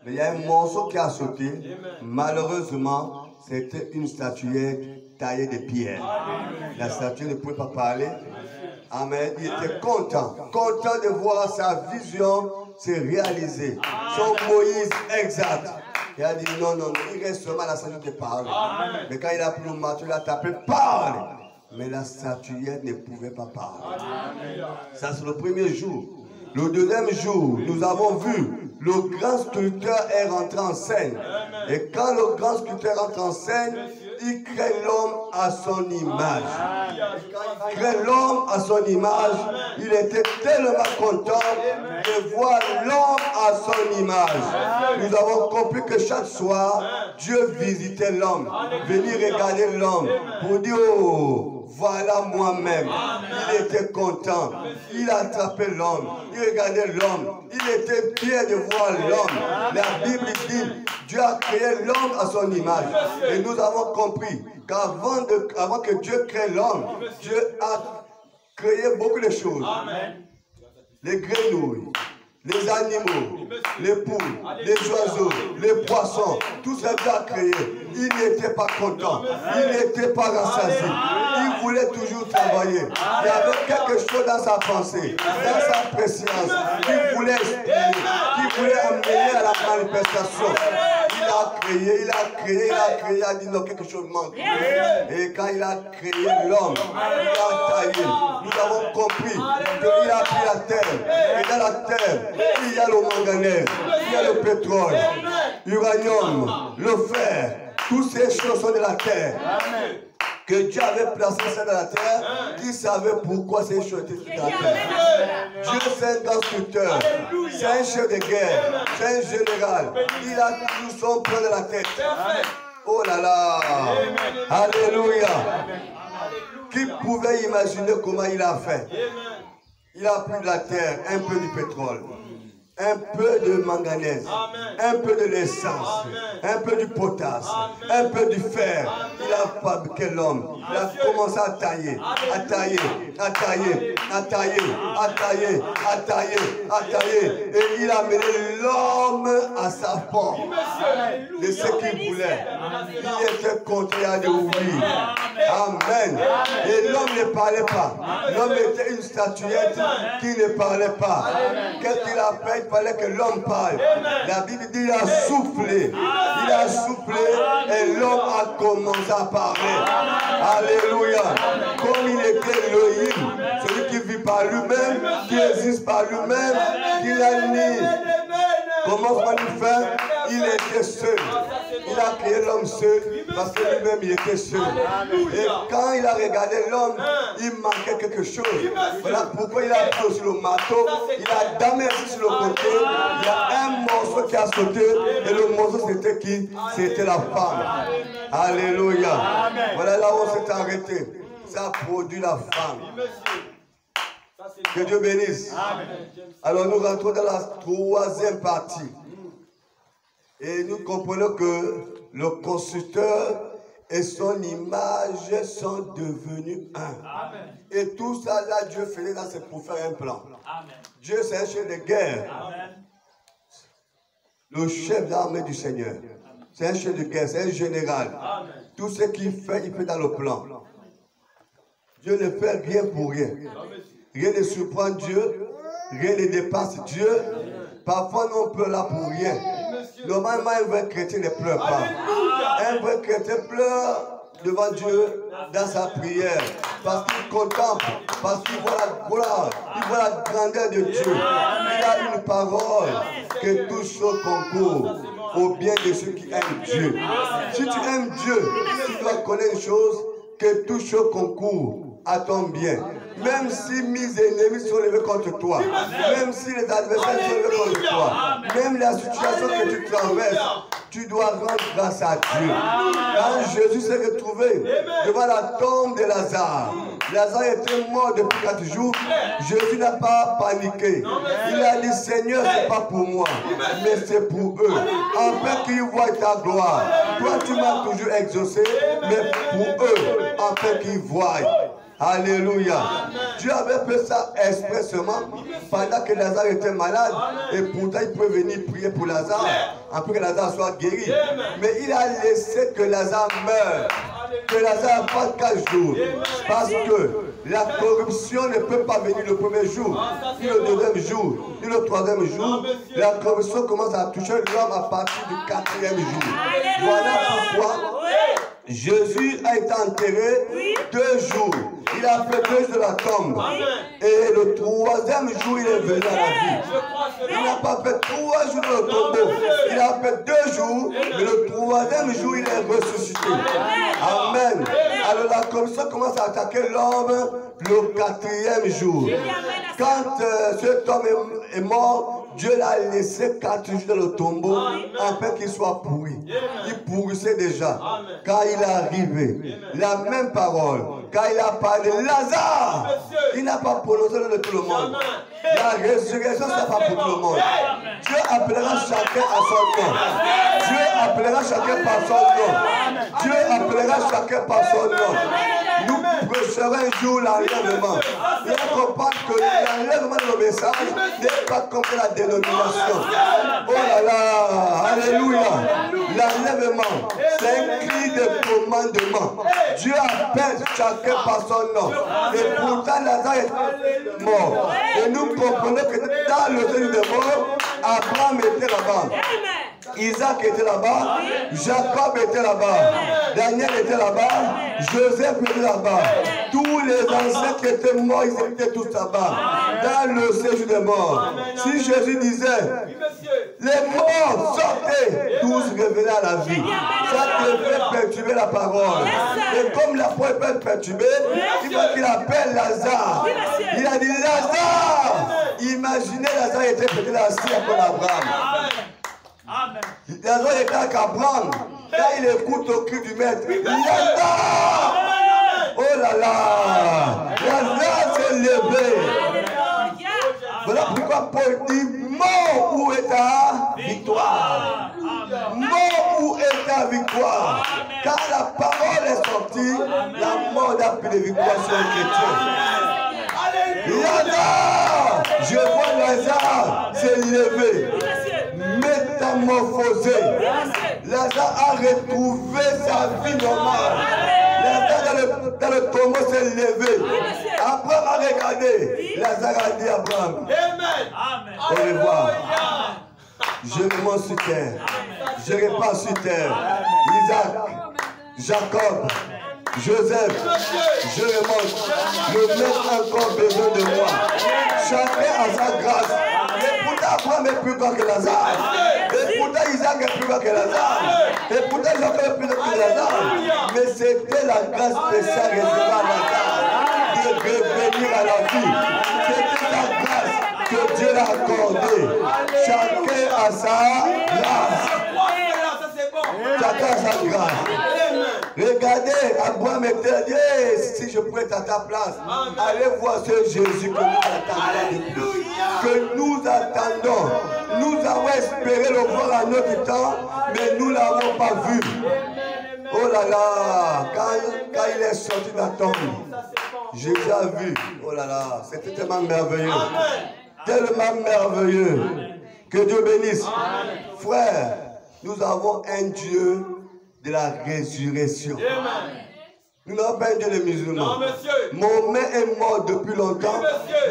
Mais il y a un morceau qui a sauté. Malheureusement, c'était une statuette taillée de pierre. La statuette ne pouvait pas parler. Amen. Il était content de voir sa vision se réaliser. Son Moïse exact. Il a dit non, il reste seulement la statuette de parler. Mais quand il a pris le marteau, il a tapé, parle. Mais la statuette ne pouvait pas parler. Ça, c'est le premier jour. Le deuxième jour, nous avons vu, le grand sculpteur est rentré en scène. Et quand le grand sculpteur rentre en scène, il crée l'homme à son image. Il crée l'homme à son image. Il était tellement content de voir l'homme à son image. Nous avons compris que chaque soir, Dieu visitait l'homme. Venir regarder l'homme pour dire, oh, voilà moi-même. Il était content. Il attrapait l'homme. Il regardait l'homme. Il était fier de voir l'homme. La Bible dit, Dieu a créé l'homme à son image. Et nous avons compris qu'avant que Dieu crée l'homme, Dieu a créé beaucoup de choses. Les grenouilles, les animaux, les poules, les oiseaux, les poissons, tout ça Dieu a créé. Il n'était pas content. Il n'était pas rassasié. Il voulait toujours travailler. Il y avait quelque chose dans sa pensée, dans sa préscience, qu'il voulait exprimer, qu'il voulait amener à la manifestation. Il a dit non, quelque chose manque. Et quand il a créé l'homme, il a taillé. Nous avons compris qu'il a pris la terre. Et dans la terre, il y a le manganèse, il y a le pétrole, l'uranium, le fer. Toutes ces choses sont de la terre. Que Dieu avait placé ça dans la terre, qui savait pourquoi ces choses étaient dans la terre. Dieu, c'est un grand sculpteur, c'est un chef de guerre, c'est un général. Il a toujours son plan dans la tête. Oh là là, alléluia. Qui pouvait imaginer comment il a fait? Il a pris de la terre, un peu du pétrole, un peu de manganèse, un peu de l'essence, un peu du potasse, un peu du fer. Il a fabriqué l'homme. Il a commencé à tailler, à tailler, à tailler, à tailler, à tailler, à tailler, à tailler. Et il a mené l'homme à sa forme de ce qu'il voulait. Il était content de oui. Amen. Et l'homme ne parlait pas. L'homme était une statuette qui ne parlait pas. Qu'est-ce qu'il a fait? Il fallait que l'homme parle. La Bible dit qu'il a soufflé. Il a soufflé et l'homme a commencé à parler. Alléluia. Comme il était Elohim, celui qui vit par lui-même, qui existe par lui-même, qui n'a ni commencement de faire, il était seul. Il a créé l'homme seul parce que lui-même il était seul. Et quand il a regardé l'homme, il manquait quelque chose. Voilà pourquoi il a pris aussi le marteau. Il a damé sur le côté. Il y a un morceau qui a sauté. Et le morceau c'était qui? C'était la femme. Alléluia. Voilà là où on s'est arrêté. Ça a produit la femme. Que Dieu bénisse. Alors nous rentrons dans la troisième partie. Et nous comprenons que le constructeur et son image sont devenus un. Et tout ça là, Dieu faisait là, c'est pour faire un plan. Dieu, c'est un chef de guerre. Le chef d'armée du Seigneur. C'est un chef de guerre, c'est un général. Tout ce qu'il fait, il fait dans le plan. Dieu ne fait rien pour rien. Rien ne surprend Dieu. Rien ne dépasse Dieu. Parfois, on pleure là pour rien. Normalement, un vrai chrétien ne pleure pas. Un vrai chrétien pleure devant Dieu dans sa prière. Parce qu'il contemple, parce qu'il voit la gloire, il voit la grandeur de Dieu. Il a une parole que tout chose concourt au bien de ceux qui aiment Dieu. Si tu aimes Dieu, tu dois connaître une chose, que tout chose concourt à ton bien. Même si mes ennemis sont levés contre toi, même si les adversaires sont levés contre toi, même la situation que tu traverses, tu dois rendre grâce à Dieu. Quand Jésus s'est retrouvé devant la tombe de Lazare, Lazare était mort depuis 4 jours, Jésus n'a pas paniqué. Il a dit, Seigneur, ce n'est pas pour moi, mais c'est pour eux, afin qu'ils voient ta gloire. Toi, tu m'as toujours exaucé, mais pour eux, afin qu'ils voient Alléluia. Dieu avait fait ça expressément pendant que Lazare était malade. Et pourtant, il peut venir prier pour Lazare après que Lazare soit guéri. Mais il a laissé que Lazare meure. Que Lazare passe 4 jours. Parce que la corruption ne peut pas venir le premier jour, ni le deuxième jour, ni le troisième jour. La corruption commence à toucher l'homme à partir du 4e jour. Voilà pourquoi Jésus a été enterré 2 jours. Il a fait 2 jours de la tombe. Et le 3e jour, il est venu à la vie. Il n'a pas fait 3 jours dans le tombeau. Il a fait 2 jours. Mais le 3e jour, il est ressuscité. Amen. Alors la corruption commence à attaquer l'homme le 4e jour. Quand cet homme est mort, Dieu l'a laissé 4 jours dans le tombeau afin qu'il soit pourri. Il pourrissait déjà. Quand il est arrivé, la même parole, quand il a parlé de Lazare, il n'a pas prononcé le nom de tout le monde. La résurrection, ce n'est pas pour tout le monde. Dieu appellera chacun à son nom. Dieu appellera chacun par son nom. Dieu appellera chacun par son nom. Nous prêcherons un jour l'enlèvement. Il faut comprendre que l'enlèvement de nos messages n'est pas comme la dénomination. Oh là là, alléluia. L'enlèvement, c'est un cri de commandement. Dieu appelle chacun par son nom. Et pourtant, Lazare est mort. Et nous comprenons que dans le séjour des morts, Abraham était là-bas. Isaac était là-bas, Jacob était là-bas, Daniel était là-bas, Joseph était là-bas. Tous les anciens qui étaient morts, ils étaient tous là-bas, dans le séjour des morts. Si Jésus disait, les morts sortez, tous revenaient à la vie. Ça devait perturber la parole. Et comme la parole peut être perturbée, il faut qu'il appelle Lazare. Il a dit, Lazare! Imaginez, Lazare était peut-être assis après Abraham. Lazare était avec Abraham. Là, il écoute au cri du maître. Lazare! Oh là là! Lazare s'est levé. Voilà pourquoi Paul dit, mort où est ta victoire? Mort où est ta victoire? Quand la parole est sortie, la mort n'a plus de victoire sur les chrétiens. Lazare! Je vois Lazare s'est levé. Métamorphosé. Lazare a retrouvé sa vie normale. Lazare dans le tombeau s'est levé. Abraham a regardé. Lazare a dit à Abraham, au revoir. Je remonte sur terre. Je repars sur terre. Isaac, Jacob, Joseph, je remonte. Le maître a encore besoin de moi. Chacun a sa grâce. Et pourtant Abraham est plus grand que Lazare. Et pourtant Isaac est plus grand que Lazare. Et pourtant Jacob est plus grand que Lazare. Mais c'était la grâce spéciale réservée à Lazare de revenir à la vie. C'était la grâce que Dieu l'a accordée. Chacun a sa grâce. Chacun a sa grâce. Regardez, Abraham était dit, si je pouvais être à ta place, allez voir ce Jésus que nous attendons depuis. Que nous attendons. Nous avons espéré le voir à notre temps, mais nous ne l'avons pas vu. Oh là là, quand il est sorti de la tombe, Jésus a vu. Oh là là, c'était tellement merveilleux. Tellement merveilleux. Que Dieu bénisse. Frère, nous avons un Dieu de la résurrection. Nous n'avons pas un Dieu de musulmans. Mahomet est mort depuis longtemps.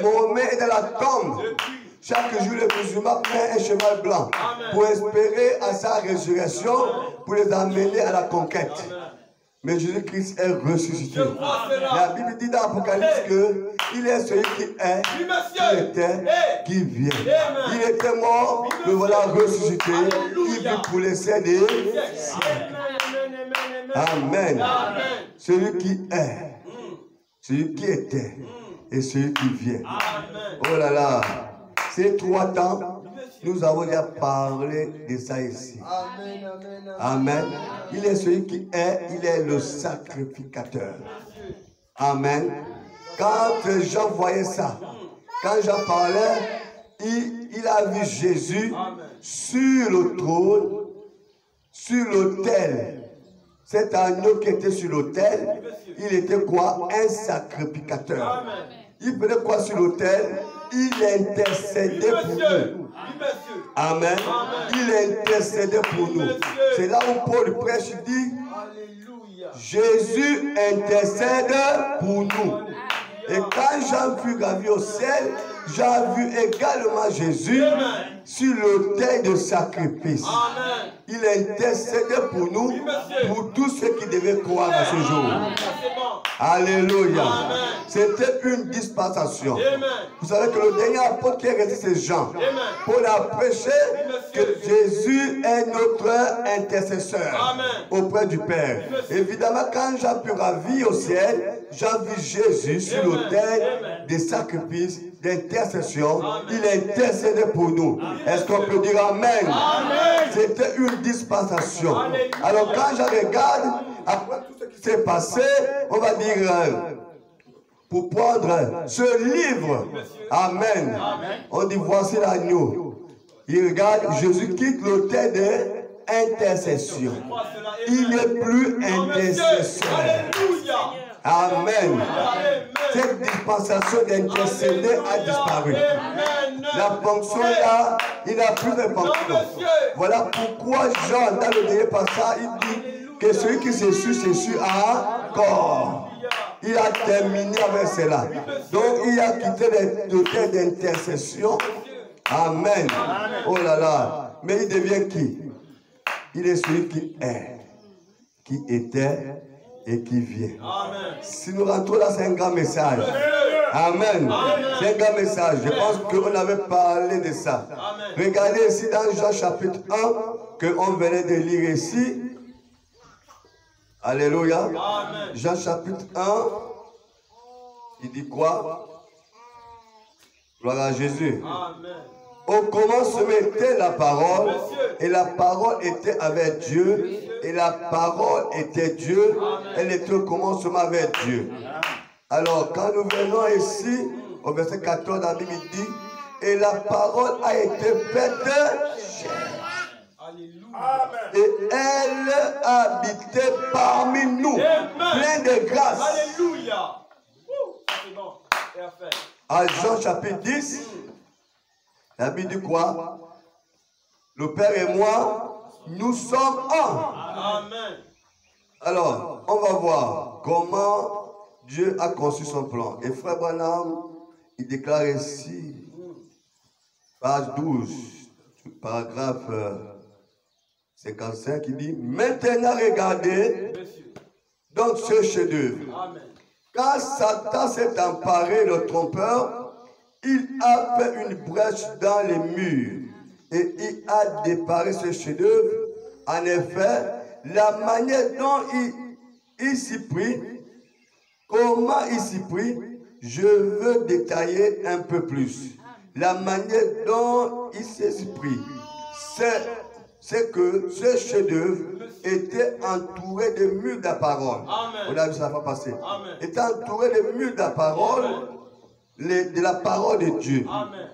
Mahomet est dans la tombe. Chaque jour, les musulmans prennent un cheval blanc pour espérer à sa résurrection, pour les amener à la conquête. Mais Jésus-Christ est ressuscité. La Bible dit dans l'Apocalypse qu'il est celui qui est, qui était, qui vient. Il était mort, le voilà ressuscité. Il vit pour les siècles. Amen. Celui qui est, celui qui était et celui qui vient. Oh là là. Ces 3 temps, nous avons déjà parlé de ça ici. Amen. Il est celui qui est, il est le sacrificateur. Amen. Quand Jean voyait ça, quand Jean parlait, il a vu Jésus sur le trône, sur l'autel. cet agneau qui était sur l'autel, il était quoi? Un sacrificateur. Il faisait quoi sur l'autel? Il intercédait pour nous. Amen. Il intercédait pour nous. C'est là où Paul prêche, dit, Jésus intercède pour nous. Et quand Jean fut gravé au ciel, Jean vu également Jésus sur l'autel de sacrifice. Amen. Il intercédait pour nous, pour tous ceux qui devaient croire à ce jour. Alléluia. C'était une dispensation. Amen. Vous savez que le dernier apôtre qui est resté, c'est Jean. Paul a prêché que Jésus est notre intercesseur auprès du Père. Évidemment, quand Jean fut ravi au ciel, Jean vit Jésus sur l'autel des sacrifices, d'intercession. Il intercédait pour nous. Est-ce qu'on peut dire Amen? C'était une dispensation. Alors quand je regarde, après tout ce qui s'est passé, on va dire, pour prendre ce livre, Amen. On dit, voici l'agneau. Il regarde, Jésus quitte l'autel d'intercession. Il n'est plus intercesseur. Amen. Cette dispensation d'intercéder a disparu. La fonction là, il n'a plus de fonction. Voilà pourquoi Jean, dans le dernier passage, il dit que celui qui s'essuie encore. Il a terminé avec cela. Donc il a quitté l'autel d'intercession. Amen. Oh là là. Mais il devient qui? Il est celui qui est, qui était et qui vient. Amen. Si nous rentrons là, c'est un grand message. Amen. C'est un grand message. Je pense qu'on avait parlé de ça. Amen. Regardez ici dans Jean chapitre 1, qu'on venait de lire ici. Alléluia. Amen. Jean chapitre 1, il dit quoi? Gloire à Jésus. Amen. Au commencement était la parole, et la parole était avec Dieu, et la parole était Dieu, elle était au commencement avec Dieu. Alors, quand nous venons ici, au verset 14, la Bible dit, et la parole a été faite chair. Et elle habitait parmi nous, plein de grâce. Alléluia. À Jean chapitre 10, la Bible dit quoi? Le Père et moi, nous sommes un. Amen. Alors, on va voir comment Dieu a conçu son plan. Et Frère Branham, il déclare ici, page 12, paragraphe 55, il dit, maintenant regardez donc ce chef-d'œuvre. Quand Satan s'est emparé, le trompeur, il a fait une brèche dans les murs et il a déparé ce chef-d'œuvre. En effet, la manière dont il s'y prit, comment il s'y prit, je veux détailler un peu plus. La manière dont il s'y prit, c'est que ce chef-d'œuvre était entouré de murs de la parole. On a vu ça la fois passée. Était entouré de murs de la parole. De la parole de Dieu. Amen.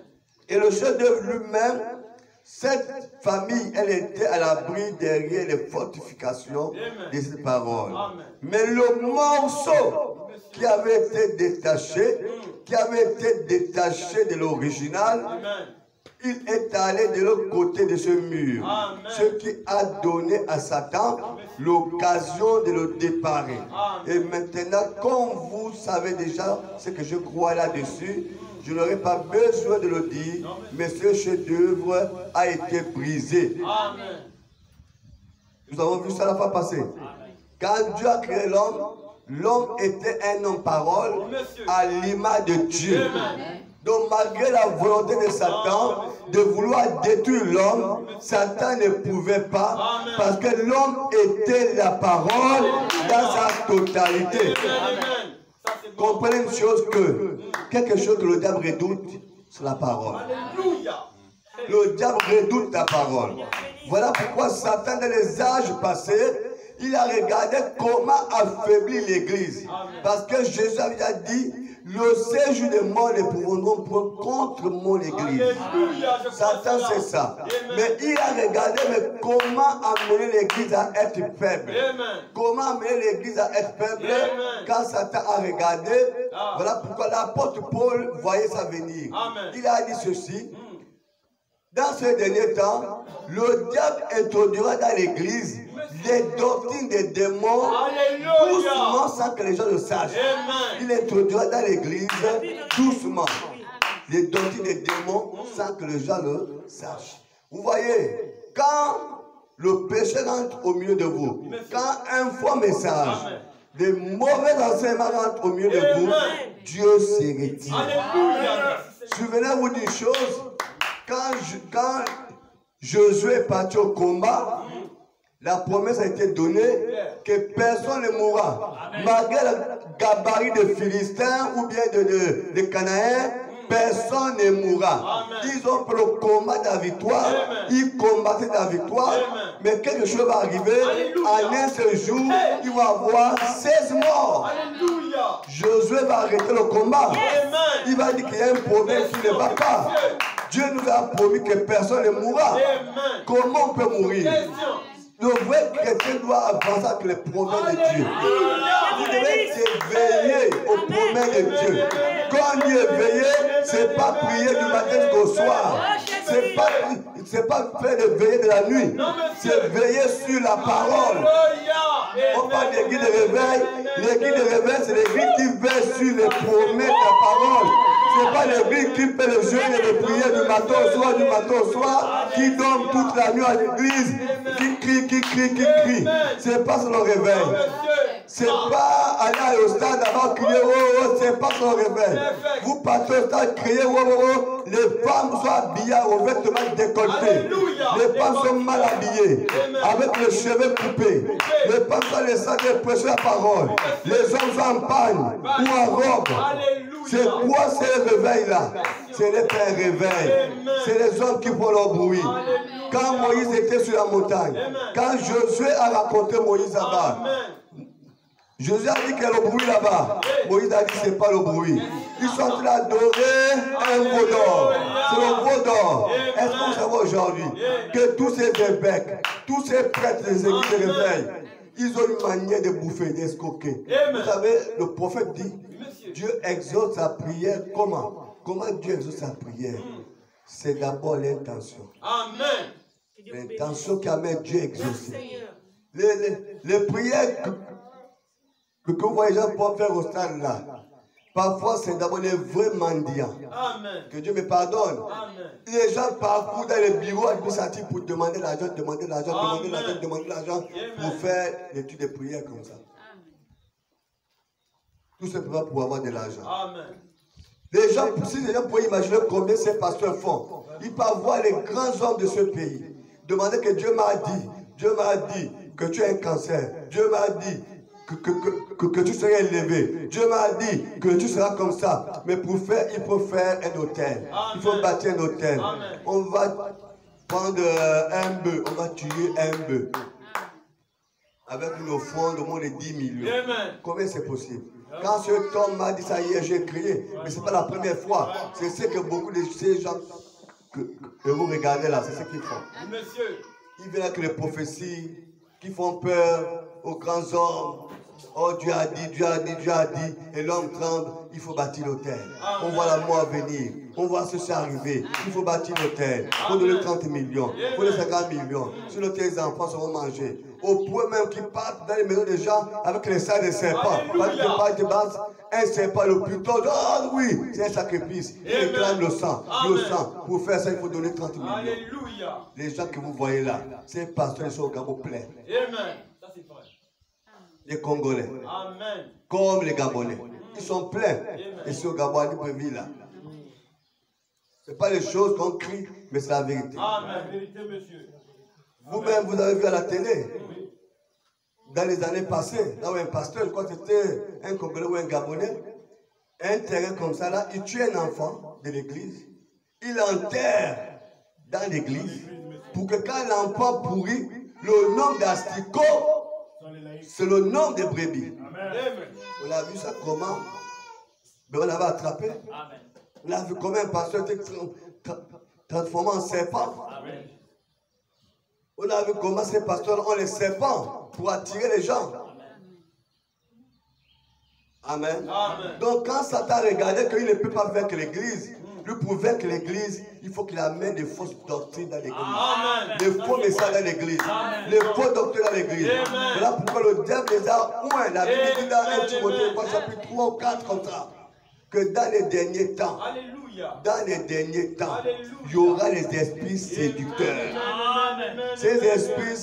Et le chef-d'œuvre lui-même, cette famille, elle était à l'abri derrière les fortifications de cette parole. Amen. Mais le morceau qui avait été détaché, de l'original, il est allé de l'autre côté de ce mur. Amen. Ce qui a donné à Satan l'occasion de le déparer. Amen. Et maintenant, comme vous savez déjà ce que je crois là-dessus, je n'aurai pas besoin de le dire, mais ce chef-d'œuvre a été brisé. Amen. Nous avons vu ça la fois passée. Quand Dieu a créé l'homme, l'homme était un homme-parole à l'image de Dieu. Amen. Donc malgré la volonté de Satan de vouloir détruire l'homme, Satan ne pouvait pas. Amen. Parce que l'homme était la parole dans sa totalité. Amen. Comprenez une chose que quelque chose que le diable redoute, c'est la parole. Alléluia. Le diable redoute la parole. Voilà pourquoi Satan dans les âges passés, il a regardé comment affaiblir l'église. Parce que Jésus avait dit le séjour des morts ne pourront point contre mon église. Satan, c'est ça. Mais il a regardé, mais comment amener l'église à être faible? Comment amener l'église à être faible? Quand Satan a regardé, voilà pourquoi l'apôtre Paul voyait ça venir. Il a dit ceci. Dans ce dernier temps, le diable introduira dans l'église les doctrines des démons doucement sans que les gens le sachent. Il introduira dans l'église doucement les doctrines des démons sans que les gens le sachent. Vous voyez, quand le péché rentre au milieu de vous, quand un faux message, des mauvais enseignements rentrent au milieu de vous, Dieu se retire. Souvenez-vous d'une chose. Quand Josué est parti au combat, la promesse a été donnée que personne ne mourra. Malgré le gabarit de Philistins ou bien de Cananéens, personne ne mourra. Ils ont pris le combat de la victoire, ils combattaient la victoire, mais quelque chose va arriver. En un seul jour, il va y avoir 16 morts. Josué va arrêter le combat. Il va dire qu'il y a un problème qui ne va pas. Dieu nous a promis que personne ne mourra. Comment on peut mourir? Le vrai chrétien doit avancer avec les promesses de Dieu. Vous devez veiller aux promesses de Dieu. Quand Dieu est veillé, ce n'est pas prier du matin jusqu'au soir. Ce n'est pas faire de veiller de la nuit. C'est veiller sur la parole. On parle d'église de réveil. L'église de réveil, c'est l'église qui veille sur les promesses de la parole. Ce n'est pas l'église qui fait le jeûne et le prière du matin au soir, qui dorme toute la nuit à l'église, qui crie. C'est pas son réveil. C'est pas aller au stade avant crier, oh, c'est pas son réveil. Vous partez au stade, criez, oh, les femmes sont habillées aux vêtements décolletés. Les femmes sont mal habillées, avec les cheveux coupés. Les femmes sont laissées de prêcher la parole. Les hommes sont en pagne ou en robe. C'est quoi ces réveils-là? Ce n'est pas un réveil. C'est les hommes qui font leur bruit. Quand Moïse était sur la montagne, quand Josué a raconté Moïse là-bas, Josué a dit qu'il y a le bruit là-bas. Moïse a dit que ce n'est pas le bruit. Ils sont en train d'adorer un veau d'or. C'est le veau d'or. Est-ce qu'on sait aujourd'hui que tous ces évêques, tous ces prêtres des églises de réveil, ils ont une manière de bouffer, d'escoquer. Vous savez, le prophète dit, Dieu exauce sa prière comment? Comment Dieu exauce sa prière? C'est d'abord l'intention. Amen. L'intention qui amène Dieu exaucer. Les prières que vous voyez les gens peuvent faire au stade là, parfois c'est d'abord les vrais mendiants. Amen. Que Dieu me pardonne. Amen. Les gens parcourent dans les bureaux administratifs pour demander l'argent, demander l'argent pour faire l'étude de prière comme ça. Tout simplement pour avoir de l'argent. Les gens, si les gens pouvaient imaginer combien ces pasteurs font, ils peuvent voir les grands hommes de ce pays. Demander que Dieu m'a dit que tu as un cancer. Dieu m'a dit que tu seras élevé. Dieu m'a dit que tu seras comme ça. Mais pour faire, il faut faire un hôtel. Il faut bâtir un hôtel. On va prendre un bœuf, on va tuer un bœuf. Avec une offrande au moins de 10 millions. Combien c'est possible? Quand ce homme m'a dit ça hier, j'ai crié. Mais ce n'est pas la première fois. C'est ce que beaucoup de ces gens que vous regardez là, c'est ce qu'ils font. Ils viennent avec les prophéties qui font peur aux grands hommes. Oh, Dieu a dit, et l'homme tremble, il faut bâtir l'hôtel. On voit la mort venir, on voit ceci arriver, il faut bâtir l'hôtel. Il faut donner 30 millions, il faut donner 50 millions. Sur l'hôtel, les enfants seront mangés. Au point même qu'ils partent dans les maisons des gens avec les salles des serpents. Parce que un serpent le plus tôt, oh oui, c'est un sacrifice. Il réclame le sang. Pour faire ça, il faut donner 30 millions. Alléluia. Les gens que vous voyez là, ces pasteurs sont au Gabon pleins. Amen. Les Congolais, amen, comme les Gabonais, ils sont pleins. Et sur le Gabon, à Libreville, là. Ce n'est pas les choses qu'on crie, mais c'est la vérité. Amen. Vous-même, vous avez vu à la télé, dans les années passées, là où un pasteur, je crois que c'était un Congolais ou un Gabonais, un terrain comme ça, là, il tue un enfant de l'église, il l'enterre dans l'église, pour que quand l'enfant pourrit, le nom d'asticots, c'est le nom des brebis. Amen. On a vu ça comment? Mais on l'avait attrapé. Amen. On a vu comment un pasteur était transformé en serpent. Amen. On a vu comment ces pasteurs ont les serpents pour attirer les gens. Amen. Amen. Donc quand Satan regardait qu'il ne peut pas vaincre l'église, lui pour vaincre l'église, il faut qu'il amène des fausses doctrines dans l'église. Des faux messages dans l'église. Les faux doctrines dans l'église. Voilà pourquoi le diable les a ouin. La Bible dit dans 1 Timothée chapitre 3 ou 4 comme ça, que dans les derniers temps, il y aura les esprits séducteurs. Ces esprits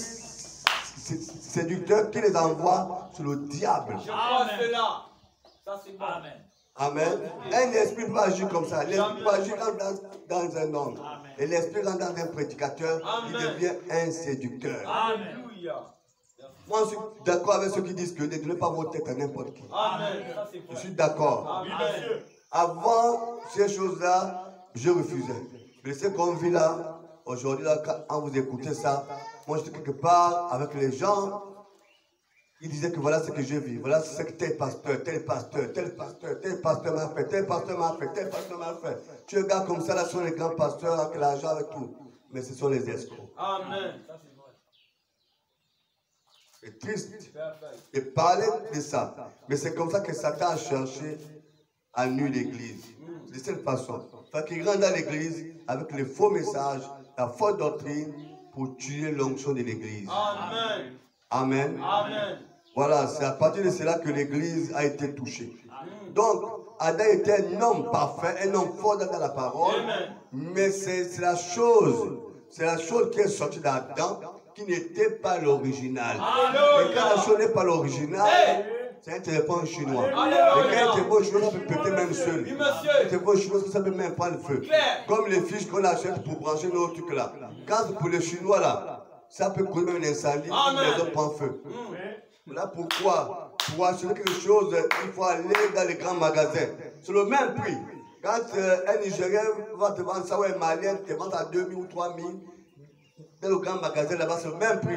séducteurs qui les envoient sur le diable. Je crois cela. Ça, c'est bon. Amen. Amen. Un esprit peut agir comme ça. L'esprit peut agir dans un homme. Et l'esprit rentre dans un prédicateur, il devient un séducteur. Alléluia. Moi, je suis d'accord avec ceux qui disent que ne donnez pas votre tête à n'importe qui. Amen. Je suis d'accord. Avant ces choses-là, je refusais. Mais ce qu'on vit là, aujourd'hui, quand vous écoutez ça, moi, j'étais quelque part avec les gens. Il disait que voilà ce que je vis, voilà ce que tel pasteur m'a fait, tel pasteur m'a fait. Tu regardes comme ça, là, ce sont les grands pasteurs avec l'argent, avec tout. Mais ce sont les escrocs. Amen. C'est triste de parler de ça. Mais c'est comme ça que Satan a cherché à nuire l'église. C'est de cette façon. Fait qu'il rentre dans l'église avec les faux messages, la fausse doctrine pour tuer l'onction de l'église. Amen. Amen. Amen. Voilà, c'est à partir de cela que l'église a été touchée. Donc, Adam était un homme parfait, un homme fort dans la parole. Mais c'est la chose qui est sortie d'Adam qui n'était pas l'original. Et quand la chose n'est pas l'original, c'est un téléphone chinois. Et quand un téléphone chinois, ça peut péter même seul. Un téléphone chinois, ça peut même prendre le feu. Comme les fiches qu'on achète pour brancher nos trucs là. Quand c'est pour les Chinois là, ça peut causer même un incendie, les autres prennent feu. Voilà pourquoi, pour acheter quelque chose, il faut aller dans les grands magasins. C'est le même prix. Quand un Nigérien va te vendre ça, ou un Malien te vend à 2000 ou 3000, dans le grand magasin là-bas, c'est le même prix.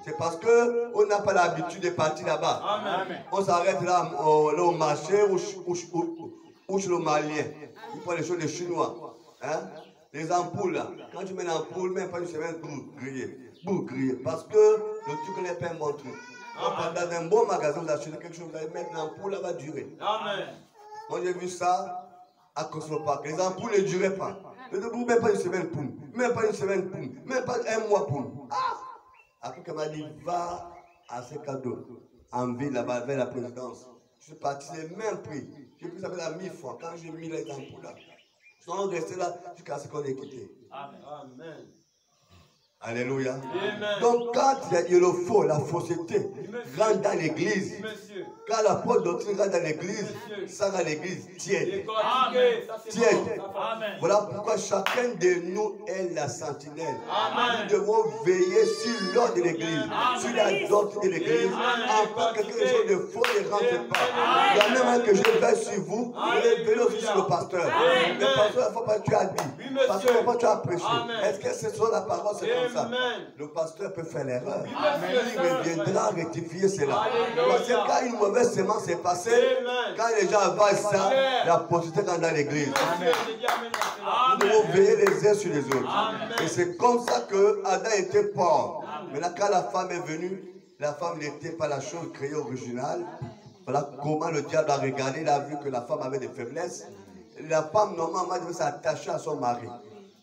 C'est parce qu'on n'a pas l'habitude de partir là-bas. On s'arrête là au marché ou chez le Malien. Il prend les choses des Chinois. Hein? Les ampoules là. Quand tu mets l'ampoule, même pas une semaine pour griller. Parce que le truc n'est pas un bon truc. Dans un bon magasin, vous achetez quelque chose, vous allez mettre l'ampoule, elle va durer. Amen. Moi, j'ai vu ça à Cosmopark. Les ampoules ne duraient pas. Même pas une semaine pour nous. Même pas une semaine pour nous. Même pas un mois pour nous. Après, quelqu'un m'a dit, va à ce cadeau, en ville, là-bas, vers la présidence. Je suis parti, c'est le même prix. J'ai pris ça à 1000 fois. Quand j'ai mis les ampoules là, ils sont restés là jusqu'à ce qu'on ait quitté. Amen. Alléluia. Amen. Donc quand il y a le faux, la fausseté rentre dans l'église, quand la fausse doctrine rentre dans l'église, ça rend l'église tiède. Tiède. Voilà pourquoi chacun de nous est la sentinelle. Amen. Nous devons veiller sur l'ordre de l'église, sur la doctrine de l'église, afin que quelque chose de faux ne rentre pas. Il y a même que je veille sur vous, vous veillez aussi sur le pasteur. Le pasteur, il ne faut pas que tu as dit. Parce qu'il ne faut pas que tu as prêché. Est-ce que c'est sur la parole, c'est comme ça? Le pasteur peut faire l'erreur. Il reviendra rectifier cela. Parce que quand une mauvaise semence est passée, quand les gens avalent ça, la prostituée rentre dans l'église. Nous devons veiller les uns sur les autres. Et c'est comme ça que Adam était pauvre. Maintenant, quand la femme est venue, la femme n'était pas la chose créée originale. Voilà comment le diable a regardé, il a vu que la femme avait des faiblesses. La femme, normalement, devait s'attacher à son mari.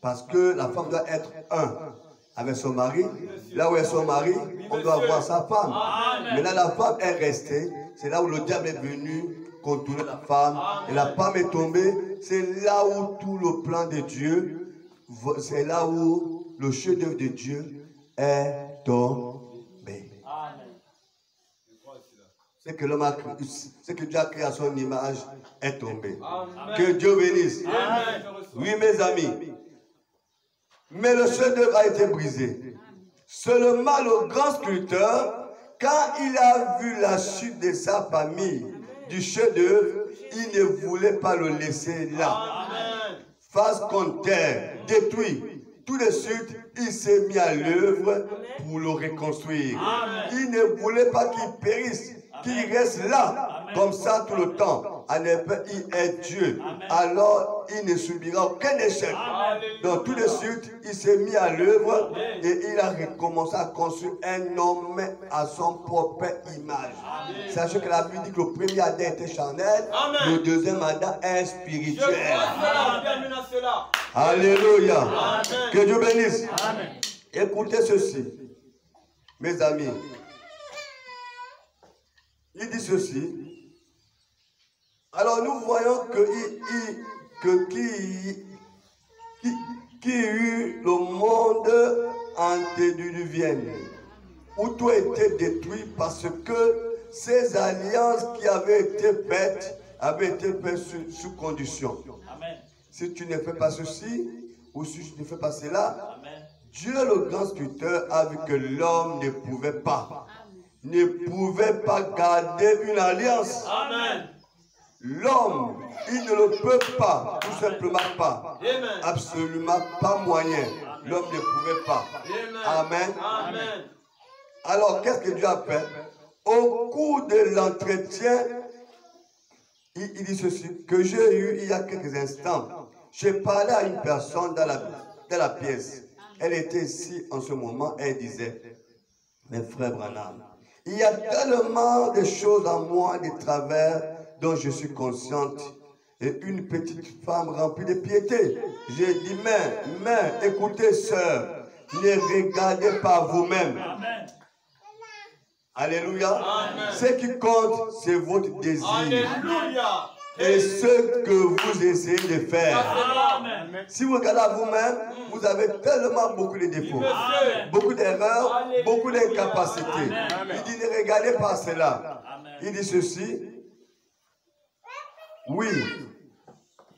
Parce que la femme doit être un avec son mari. Là où est son mari, on doit voir sa femme. Maintenant, la femme est restée. C'est là où le diable est venu contourner la femme. Et la femme est tombée. C'est là où tout le plan de Dieu, c'est là où le chef-d'œuvre de Dieu est tombé. C'est que l'homme a créé, ce que Dieu a créé à son image est tombé. Que Dieu bénisse. Oui, mes amis. Mais le chef-d'œuvre a été brisé. Seulement le grand sculpteur, quand il a vu la chute de sa famille du chef-d'œuvre, il ne voulait pas le laisser là. Face contre terre, détruit. tout de suite, il s'est mis à l'œuvre pour le reconstruire. Il ne voulait pas qu'il périsse, qu'il reste là, comme ça tout le temps. En effet, il est Dieu. Alors, il ne subira aucun échec. Donc, tout de suite, il s'est mis à l'œuvre et il a recommencé à construire un homme à son propre image. Sachez que la Bible dit que le premier Adam était charnel, le deuxième Adam est spirituel. Alléluia. Que Dieu bénisse. Écoutez ceci, mes amis. Il dit ceci. Alors nous voyons qui eut le monde antédiluvien, où tout était détruit parce que ces alliances qui avaient été faites sous condition. Amen. Si tu ne fais pas ceci, ou si tu ne fais pas cela, amen, Dieu le grand sculpteur a vu que l'homme ne pouvait pas garder une alliance. Amen. L'homme, il ne le peut pas, tout simplement pas. Amen. Absolument pas moyen. L'homme ne pouvait pas. Amen. Amen. Alors, qu'est-ce que Dieu a fait? Au cours de l'entretien, il dit ceci, que j'ai eu il y a quelques instants. J'ai parlé à une personne dans la pièce. Elle était ici en ce moment, elle disait, mes frères Branham, il y a tellement de choses en moi, des travers dont je suis consciente. Et une petite femme remplie de piété. J'ai dit, mais, écoutez, sœur, ne regardez pas vous-même. Alléluia. Amen. Ce qui compte, c'est votre désir. Alléluia. Et ce que vous essayez de faire. Amen. Si vous regardez à vous-même, vous avez tellement beaucoup de défauts, beaucoup d'erreurs, beaucoup d'incapacités. Il dit, ne regardez pas cela. Amen. Il dit ceci. Oui.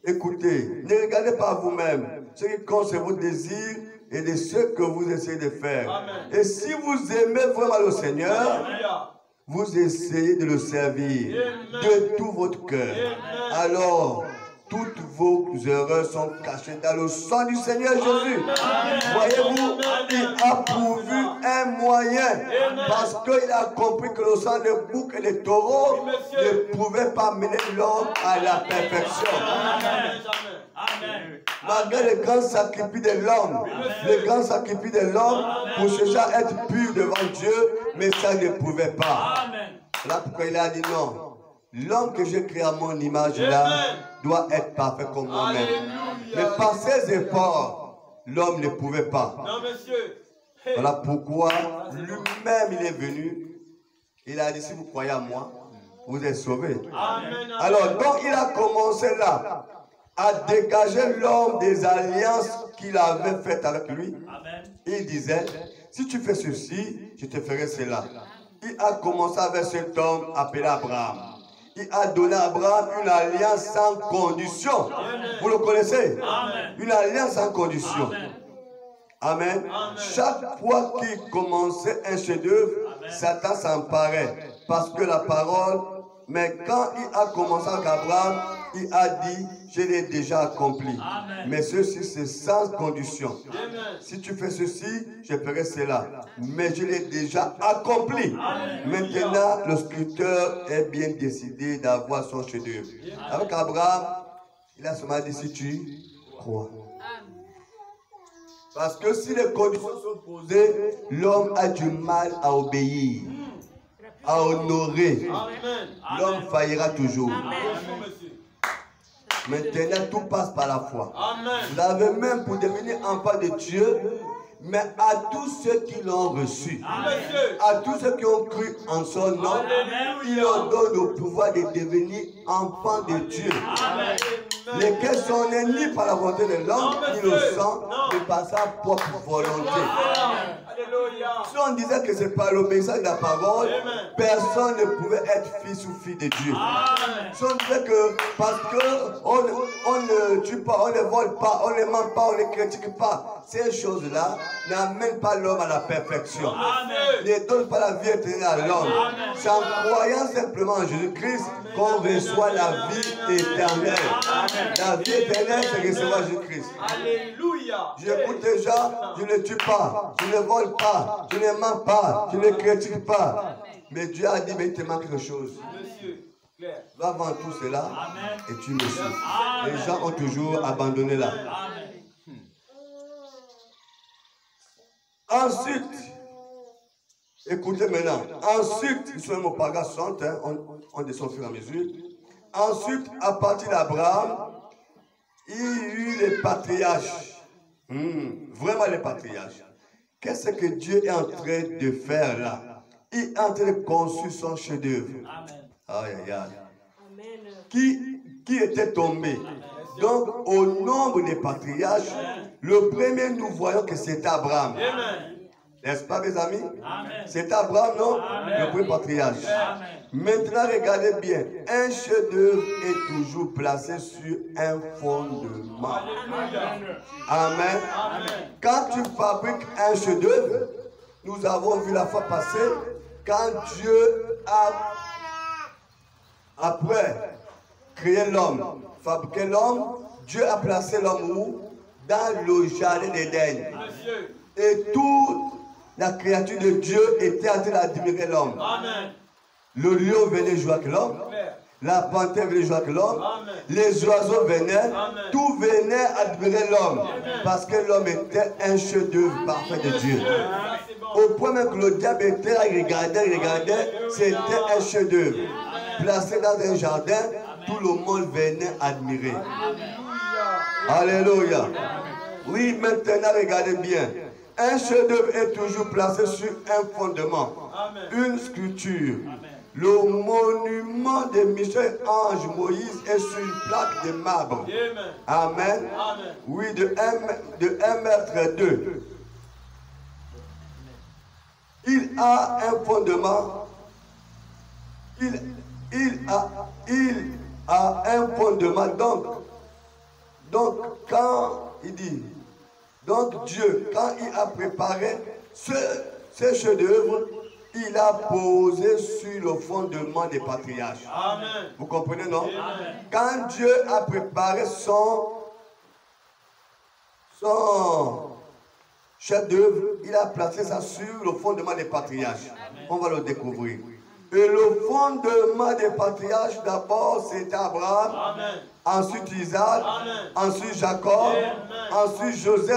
Écoutez, ne regardez pas vous-même. Ce qui compte, c'est votre désir et de ce que vous essayez de faire. Amen. Et si vous aimez vraiment le Seigneur, vous essayez de le servir. Amen. De tout votre cœur. Alors, toutes vos erreurs sont cachées dans le sang du Seigneur Jésus. Voyez-vous, il a pourvu un moyen. Amen. Parce qu'il a compris que le sang de bouc et de taureau ne pouvait pas mener l'homme à la perfection. Amen. Amen. Malgré le grand sacrifice de l'homme, pour chercher à être pur devant Dieu, mais ça ne pouvait pas. Là pourquoi il a dit non. L'homme que j'ai créé à mon image là doit être parfait comme moi-même. Mais par ses efforts, l'homme ne pouvait pas. Non, monsieur. Voilà pourquoi lui-même il est venu. Il a dit si vous croyez à moi, vous êtes sauvés. Amen. Alors donc il a commencé là à dégager l'homme des alliances qu'il avait faites avec lui. Amen. Il disait, si tu fais ceci, je te ferai cela. Il a commencé avec cet homme appelé Abraham. Il a donné à Abraham une alliance sans condition. Amen. Vous le connaissez? Amen. Une alliance sans condition. Amen. Amen. Chaque fois qu'il commençait un chef-d'œuvre, Satan s'emparait. Parce que la parole, mais quand il a commencé avec Abraham, il a dit, je l'ai déjà accompli. Amen. Mais ceci, c'est sans condition. Amen. Si tu fais ceci, je ferai cela. Mais je l'ai déjà accompli. Amen. Maintenant, le sculpteur est bien décidé d'avoir son chef-d'œuvre. Avec Abraham, il a seulement dit, si tu crois. Parce que si les conditions sont posées, l'homme a du mal à obéir, à honorer. L'homme faillira toujours. Amen. Maintenant, tout passe par la foi. Amen. Vous avez même pour devenir enfant de Dieu, mais à tous ceux qui l'ont reçu, amen, à tous ceux qui ont cru en son nom, il leur donne le pouvoir de devenir enfants de Dieu. Amen. Lesquels sont nés ni par la volonté de l'homme, ni le sang, mais par sa propre volonté. Amen. Si on disait que c'est par l'obéissance de la parole, amen, personne ne pouvait être fils ou fille de Dieu. Amen. Si on disait que parce qu'on ne tue pas, on ne vole pas, on ne ment pas, on ne critique pas, ces choses-là n'amènent pas l'homme à la perfection. Amen. Ne donnent pas la vie éternelle à l'homme. C'est en croyant simplement en Jésus-Christ qu'on reçoit la vie éternelle. La vie éternelle, c'est recevoir Jésus-Christ. Alléluia. J'écoute les gens, je ne tue pas, je ne vole pas, je ne mens pas, je ne critique pas. Mais Dieu a dit, mais il te manque quelque chose. Monsieur, clair. Va avant tout cela et tu me suis. Les gens ont toujours abandonné là. Ensuite, écoutez maintenant. Ensuite, ils sont même au paragraphe 60, hein, on descend au fur et à mesure. Ensuite, à partir d'Abraham, il y eut les patriarches. Vraiment les patriarches. Qu'est-ce que Dieu est en train de faire là? Il est en train de construire son chef-d'œuvre. Aïe, aïe, aïe. Qui était tombé? Donc, au nombre des patriarches, le premier, nous voyons que c'est Abraham. N'est-ce pas, mes amis? C'est Abraham, non? Le premier patriarche. Maintenant, regardez bien. Un chef-d'œuvre est toujours placé sur un fondement. Amen. Quand tu fabriques un chef-d'œuvre, nous avons vu la fois passée, quand Dieu a, après créé l'homme, fabriqué l'homme, Dieu a placé l'homme où? Dans le jardin d'Éden. Et toute la créature de Dieu était en train d'admirer l'homme. Le lion venait jouer avec l'homme. La panthère venait jouer avec l'homme. Les oiseaux venaient. Tout venait admirer l'homme. Parce que l'homme était un chef-d'œuvre parfait de Dieu. Au point même que le diable était là, il regardait, c'était un chef-d'œuvre. Placé dans un jardin, tout le monde venait admirer. Alléluia. Oui, maintenant, regardez bien. Un chef-d'œuvre est toujours placé sur un fondement, une sculpture. Le monument de Michel-Ange Moïse est sur une plaque de marbre. Amen. Oui, de 1 mètre 2. Il a un fondement. Il a un fondement. Donc, quand il dit, donc Dieu, quand il a préparé ce chef-d'œuvre, il a posé sur le fondement des patriarches. Amen. Vous comprenez, non? Amen. Quand Dieu a préparé son chef-d'œuvre, il a placé ça sur le fondement des patriarches. Amen. On va le découvrir. Et le fondement des patriarches, d'abord, c'était Abraham. Amen. Ensuite Isaac. Amen. Ensuite Jacob. Amen. Ensuite Joseph.